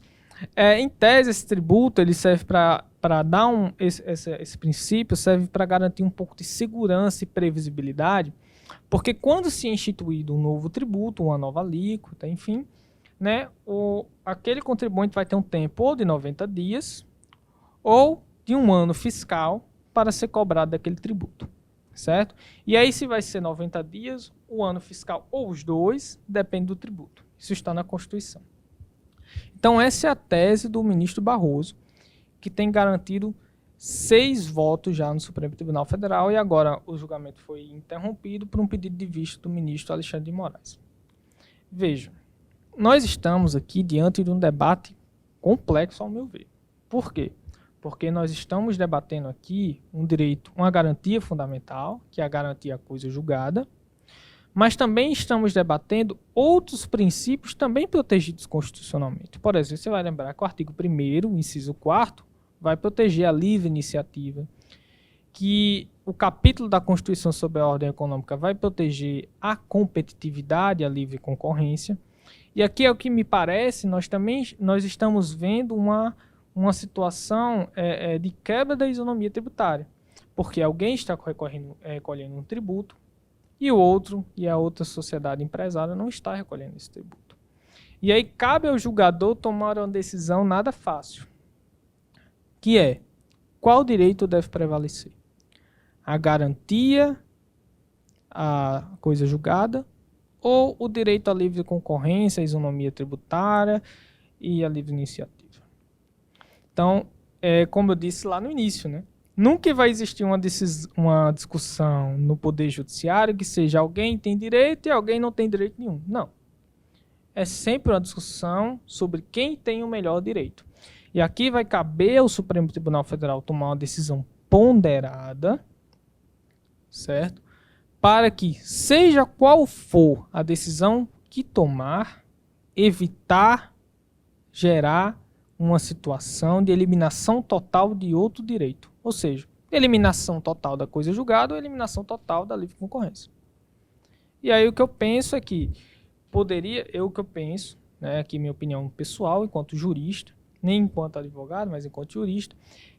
em tese, esse tributo ele serve para dar esse princípio, serve para garantir um pouco de segurança e previsibilidade, porque quando se é instituído um novo tributo, uma nova alíquota, enfim, né, aquele contribuinte vai ter um tempo ou de 90 dias ou de um ano fiscal para ser cobrado daquele tributo, certo? E aí se vai ser 90 dias, o ano fiscal ou os dois, depende do tributo. Isso está na Constituição. Então essa é a tese do ministro Barroso, que tem garantido 6 votos já no Supremo Tribunal Federal e agora o julgamento foi interrompido por um pedido de vista do ministro Alexandre de Moraes. Vejam, nós estamos aqui diante de um debate complexo, ao meu ver. Por quê? Porque nós estamos debatendo aqui um direito, uma garantia fundamental, que é a garantia à coisa julgada, mas também estamos debatendo outros princípios também protegidos constitucionalmente. Por exemplo, você vai lembrar que o artigo 1º, inciso 4º, vai proteger a livre iniciativa, que o capítulo da Constituição sobre a ordem econômica vai proteger a competitividade e a livre concorrência. E aqui é o que me parece, nós estamos vendo uma situação de quebra da isonomia tributária, porque alguém está recolhendo um tributo e a outra sociedade empresária não está recolhendo esse tributo. E aí cabe ao julgador tomar uma decisão nada fácil, que é qual direito deve prevalecer? A garantia, a coisa julgada, ou o direito à livre concorrência, a isonomia tributária e a livre iniciativa? Então, como eu disse lá no início, né? Nunca vai existir uma discussão no Poder Judiciário que seja alguém tem direito e alguém não tem direito nenhum. Não. É sempre uma discussão sobre quem tem o melhor direito. E aqui vai caber ao Supremo Tribunal Federal tomar uma decisão ponderada, certo? Para que, seja qual for a decisão que tomar, evitar gerar uma situação de eliminação total de outro direito. Ou seja, eliminação total da coisa julgada ou eliminação total da livre concorrência. E aí o que eu penso é que, poderia, o que eu penso, né, aqui minha opinião pessoal, enquanto jurista, nem enquanto advogado, mas enquanto jurista,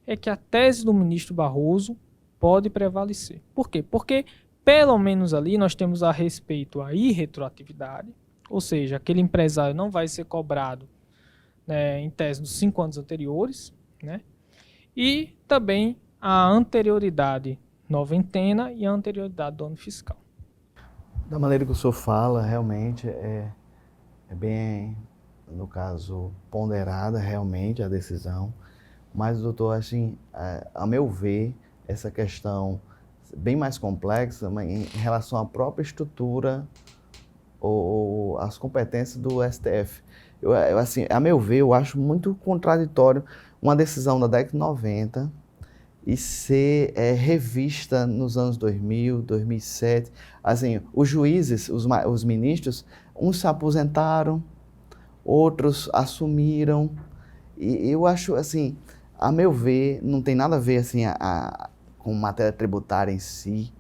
é que a tese do ministro Barroso pode prevalecer. Por quê? Porque, pelo menos ali, nós temos a respeito à irretroatividade, ou seja, aquele empresário não vai ser cobrado, né, em tese dos 5 anos anteriores, né, e também a anterioridade noventena e a anterioridade do ano fiscal. Da maneira que o senhor fala, realmente é bem, no caso, ponderada realmente a decisão, mas, doutor, assim, a meu ver, essa questão bem mais complexa em relação à própria estrutura ou as competências do STF. Assim, a meu ver, eu acho muito contraditório uma decisão da década de 90 e ser revista nos anos 2000, 2007. Assim, os juízes, os ministros, uns se aposentaram, outros assumiram. E eu acho, assim, a meu ver, não tem nada a ver assim, com matéria tributária em si,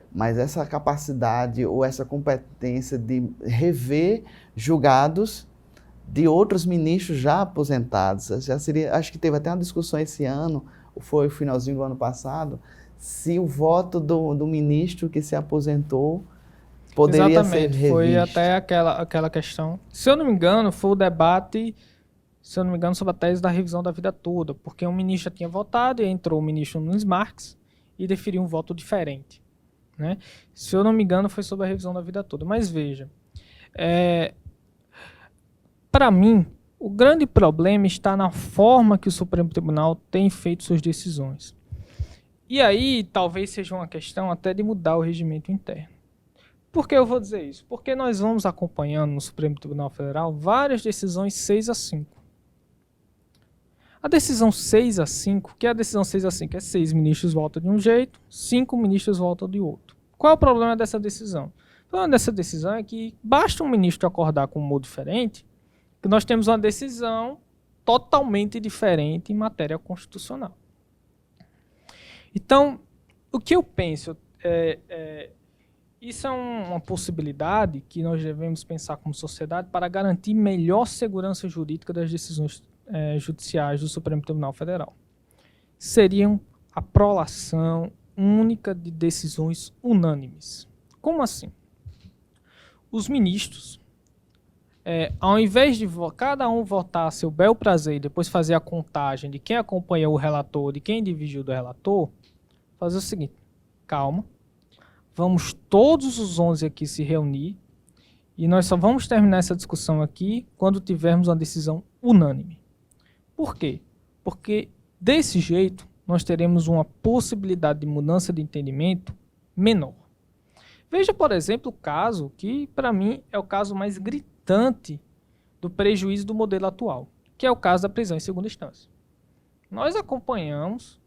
mas essa capacidade ou essa competência de rever julgados de outros ministros já aposentados. Já seria, acho que teve até uma discussão esse ano, foi o finalzinho do ano passado, se o voto do ministro que se aposentou poderia ser revisto. Foi até aquela questão. Se eu não me engano, foi o debate, se eu não me engano, sobre a tese da revisão da vida toda, porque um ministro já tinha votado e entrou o ministro Nunes Marques e deferiu um voto diferente, né? Se eu não me engano, foi sobre a revisão da vida toda. Mas veja, para mim, o grande problema está na forma que o Supremo Tribunal tem feito suas decisões. E aí, talvez seja uma questão até de mudar o regimento interno. Por que eu vou dizer isso? Porque nós vamos acompanhando no Supremo Tribunal Federal várias decisões 6-5. A decisão 6-5, que é a decisão 6-5? É 6 ministros votam de um jeito, 5 ministros votam de outro. Qual é o problema dessa decisão? O problema dessa decisão é que basta um ministro acordar com um modo diferente, que nós temos uma decisão totalmente diferente em matéria constitucional. Então, o que eu penso isso é uma possibilidade que nós devemos pensar como sociedade para garantir melhor segurança jurídica das decisões judiciais do Supremo Tribunal Federal. Seriam a prolação única de decisões unânimes. Como assim? Os ministros, ao invés de cada um votar a seu bel prazer e depois fazer a contagem de quem acompanhou o relator, de quem dividiu do relator, fazer o seguinte: calma, vamos todos os 11 aqui se reunir e nós só vamos terminar essa discussão aqui quando tivermos uma decisão unânime. Por quê? Porque desse jeito nós teremos uma possibilidade de mudança de entendimento menor. Veja, por exemplo, o caso que, para mim, é o caso mais gritante do prejuízo do modelo atual, que é o caso da prisão em segunda instância. Nós acompanhamos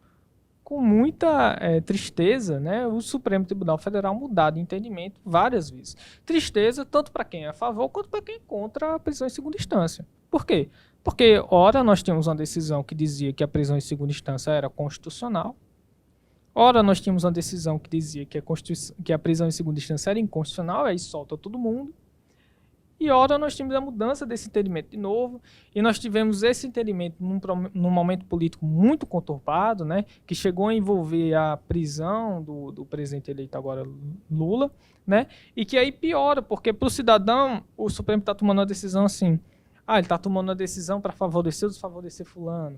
com muita tristeza, né, o Supremo Tribunal Federal mudar de entendimento várias vezes. Tristeza tanto para quem é a favor quanto para quem é contra a prisão em segunda instância. Por quê? Porque, ora, nós tínhamos uma decisão que dizia que a prisão em segunda instância era constitucional, ora, nós tínhamos uma decisão que dizia que a prisão em segunda instância era inconstitucional, aí solta todo mundo. E ora, nós tivemos a mudança desse entendimento de novo, e nós tivemos esse entendimento num momento político muito conturbado, né, que chegou a envolver a prisão do presidente eleito agora, Lula, né, e que aí piora, porque para o cidadão, o Supremo está tomando uma decisão assim, ele está tomando uma decisão para favorecer ou desfavorecer fulano.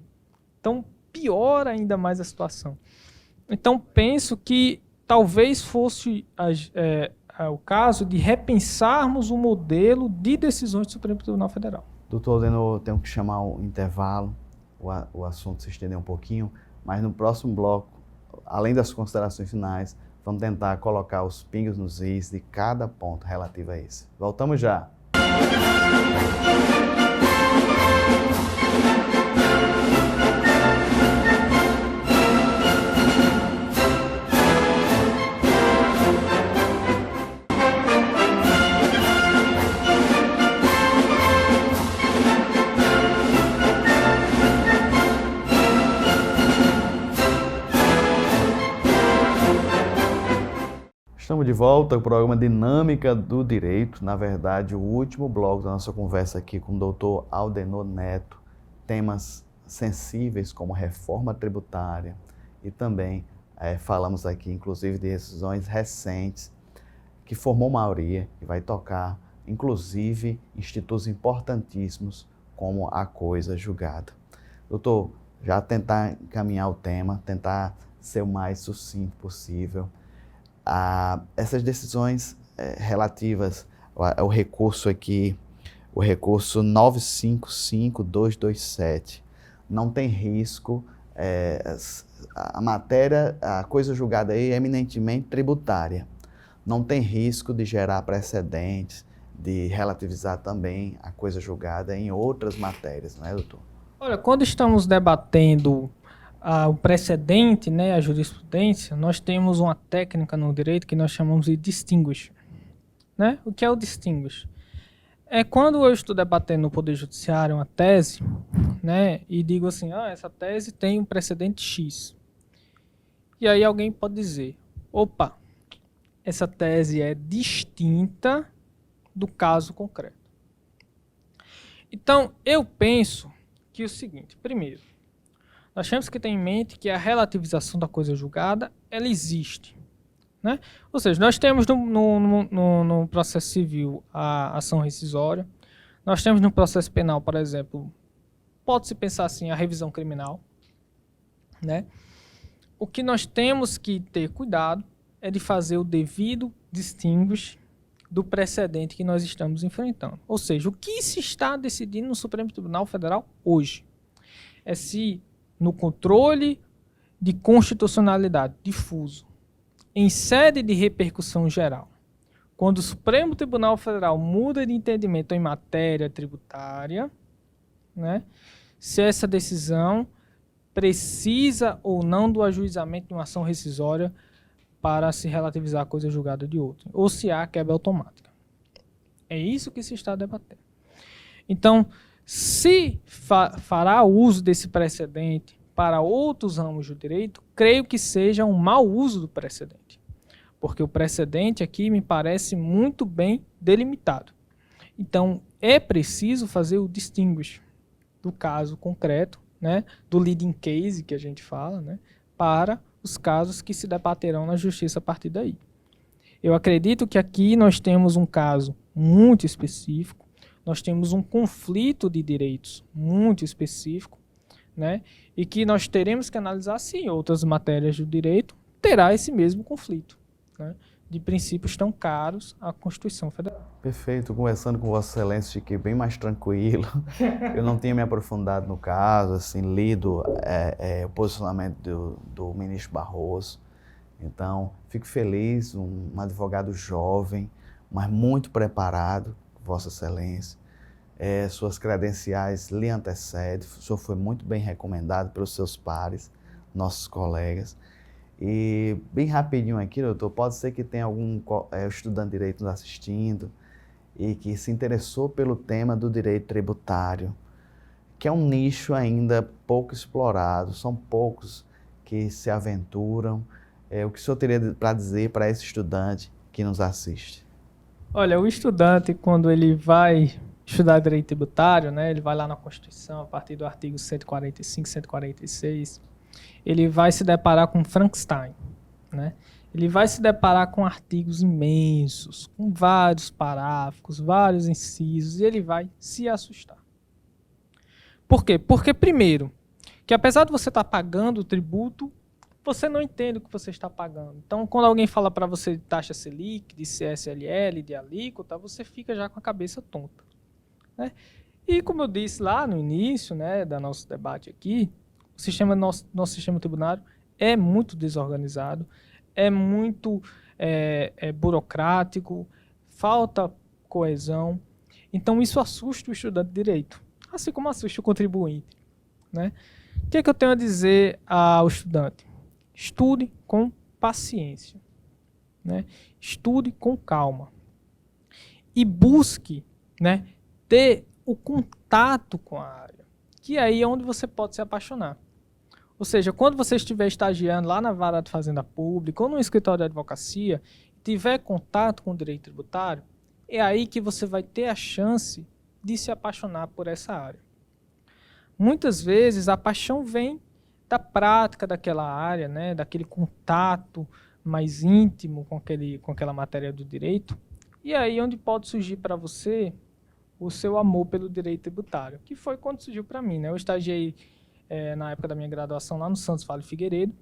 Então, piora ainda mais a situação. Então, penso que talvez fosse o caso de repensarmos o modelo de decisões do Supremo Tribunal Federal. Doutor Odenor, tenho que chamar o intervalo, o assunto se estender um pouquinho, mas no próximo bloco, além das considerações finais, vamos tentar colocar os pingos nos is de cada ponto relativo a esse. Voltamos já! Estamos de volta ao programa Dinâmica do Direito. Na verdade, o último bloco da nossa conversa aqui com o doutor Aldenor Neto. Temas sensíveis como reforma tributária e também falamos aqui, inclusive, de decisões recentes que formou maioria e vai tocar, inclusive, institutos importantíssimos como a coisa julgada. Doutor, já tentar encaminhar o tema, tentar ser o mais sucinto possível. Essas decisões relativas ao recurso aqui, o recurso 955227, não tem risco, a matéria, a coisa julgada aí é eminentemente tributária, não tem risco de gerar precedentes, de relativizar também a coisa julgada em outras matérias, não é, doutor? Olha, quando estamos debatendo o precedente, né, a jurisprudência, nós temos uma técnica no direito que nós chamamos de distinguish. Né? O que é o distinguish? É quando eu estou debatendo no Poder Judiciário uma tese, né, e digo assim, essa tese tem um precedente X. E aí alguém pode dizer, opa, essa tese é distinta do caso concreto. Então, eu penso que é o seguinte, primeiro, nós temos que ter em mente que a relativização da coisa julgada, ela existe. Né? Ou seja, nós temos no processo civil a ação rescisória, nós temos no processo penal, por exemplo, pode-se pensar assim, a revisão criminal. Né? O que nós temos que ter cuidado é de fazer o devido distinguish do precedente que nós estamos enfrentando. Ou seja, o que se está decidindo no Supremo Tribunal Federal hoje é se no controle de constitucionalidade difuso, em sede de repercussão geral, quando o Supremo Tribunal Federal muda de entendimento em matéria tributária, né, se essa decisão precisa ou não do ajuizamento de uma ação rescisória para se relativizar a coisa julgada de outra, ou se há quebra automática. É isso que se está debatendo. Então, se fará uso desse precedente para outros ramos do direito, creio que seja um mau uso do precedente. Porque o precedente aqui me parece muito bem delimitado. Então, é preciso fazer o distinguish do caso concreto, né, do leading case que a gente fala, né, para os casos que se debaterão na justiça a partir daí. Eu acredito que aqui nós temos um caso muito específico, nós temos um conflito de direitos muito específico, né? E que nós teremos que analisar se em outras matérias do direito terá esse mesmo conflito, né? De princípios tão caros à Constituição Federal. Perfeito. Conversando com Vossa Excelência, fiquei bem mais tranquilo. Eu não tinha me aprofundado no caso, assim, lido o posicionamento do ministro Barroso. Então, fico feliz, um advogado jovem, mas muito preparado, Vossa Excelência. Suas credenciais lhe antecedem, o senhor foi muito bem recomendado pelos seus pares, nossos colegas. E bem rapidinho aqui, doutor, pode ser que tenha algum estudante de direito nos assistindo e que se interessou pelo tema do direito tributário, que é um nicho ainda pouco explorado, são poucos que se aventuram. O que o senhor teria para dizer para esse estudante que nos assiste? Olha, o estudante, quando ele vai estudar direito tributário, né, ele vai lá na Constituição, a partir do artigo 145, 146, ele vai se deparar com Frankenstein, né? Ele vai se deparar com artigos imensos, com vários parágrafos, vários incisos, e ele vai se assustar. Por quê? Porque, primeiro, que apesar de você estar pagando o tributo, você não entende o que você está pagando. Então, quando alguém fala para você de taxa Selic, de CSLL, de alíquota, você fica já com a cabeça tonta, né? E como eu disse lá no início, né, do nosso debate aqui, nosso sistema tributário é muito desorganizado, é muito burocrático, falta coesão. Então, isso assusta o estudante de direito, assim como assusta o contribuinte, né? O que é que eu tenho a dizer ao estudante? Estude com paciência, né? Estude com calma e busque, né, ter o contato com a área, que aí é onde você pode se apaixonar. Ou seja, quando você estiver estagiando lá na vara de fazenda pública ou no escritório de advocacia, tiver contato com o direito tributário, é aí que você vai ter a chance de se apaixonar por essa área. Muitas vezes a paixão vem da prática daquela área, né, daquele contato mais íntimo com aquela matéria do direito, e aí onde pode surgir para você o seu amor pelo direito tributário, que foi quando surgiu para mim, né? Eu estagiei na época da minha graduação lá no Santos Vale Figueiredo,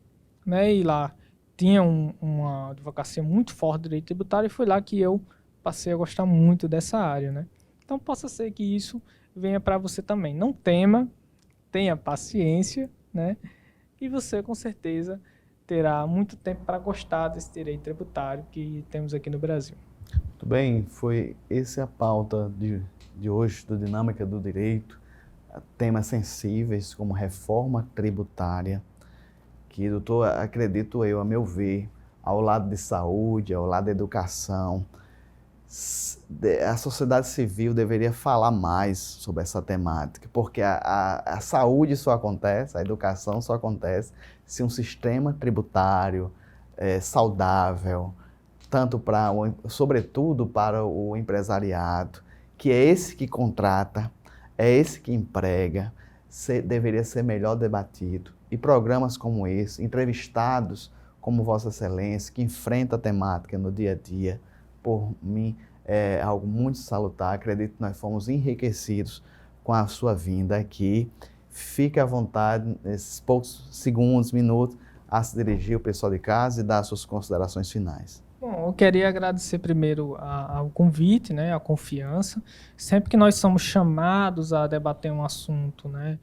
né, e lá tinha uma advocacia muito forte do direito tributário, e foi lá que eu passei a gostar muito dessa área, né? Então possa ser que isso venha para você também. Não tema, tenha paciência, né? E você com certeza terá muito tempo para gostar desse direito tributário que temos aqui no Brasil. Muito bem, foi essa a pauta de hoje do Dinâmica do Direito, temas sensíveis como reforma tributária, que, doutor, acredito eu, a meu ver, ao lado de saúde, ao lado da educação, a sociedade civil deveria falar mais sobre essa temática, porque a saúde só acontece, a educação só acontece se um sistema tributário saudável, tanto para, sobretudo para o empresariado, que é esse que contrata, é esse que emprega, deveria ser melhor debatido. E programas como esse, entrevistados como Vossa Excelência, que enfrenta a temática no dia a dia, por mim, é algo muito salutar. Acredito que nós fomos enriquecidos com a sua vinda aqui. Fique à vontade, nesses poucos segundos, minutos, a se dirigir ao pessoal de casa e dar suas considerações finais. Bom, eu queria agradecer primeiro ao convite, né, a confiança. Sempre que nós somos chamados a debater um assunto, né,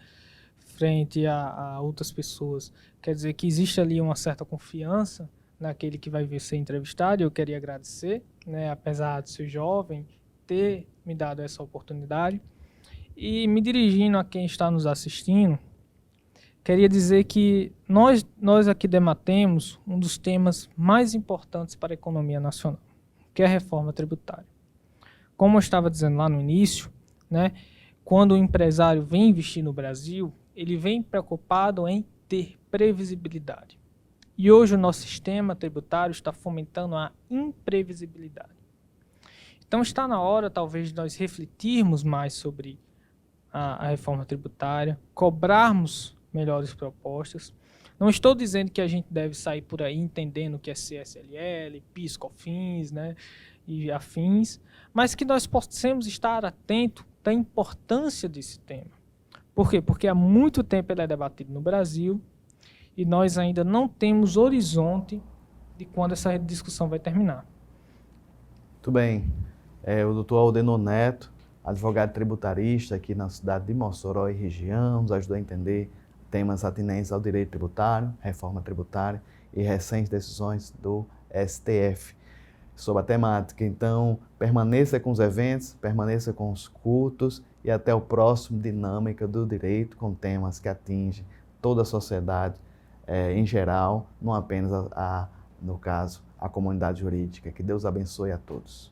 frente a outras pessoas, quer dizer que existe ali uma certa confiança naquele que vai vir ser entrevistado, e eu queria agradecer, né, apesar de ser jovem, ter me dado essa oportunidade. E me dirigindo a quem está nos assistindo, queria dizer que nós aqui debatemos um dos temas mais importantes para a economia nacional, que é a reforma tributária. Como eu estava dizendo lá no início, né, quando o empresário vem investir no Brasil, ele vem preocupado em ter previsibilidade. E hoje o nosso sistema tributário está fomentando a imprevisibilidade. Então está na hora, talvez, de nós refletirmos mais sobre a reforma tributária, cobrarmos melhores propostas. Não estou dizendo que a gente deve sair por aí entendendo o que é CSLL, PIS, COFINS, né, e afins, mas que nós possamos estar atentos da importância desse tema. Por quê? Porque há muito tempo ele é debatido no Brasil e nós ainda não temos horizonte de quando essa discussão vai terminar. Muito bem. O doutor Aldenor Neto, advogado tributarista aqui na cidade de Mossoró e região, nos ajudou a entender temas atinentes ao direito tributário, reforma tributária e recentes decisões do STF sobre a temática. Então, permaneça com os eventos, permaneça com os cultos e até o próximo Dinâmica do Direito, com temas que atingem toda a sociedade em geral, não apenas no caso, a comunidade jurídica. Que Deus abençoe a todos.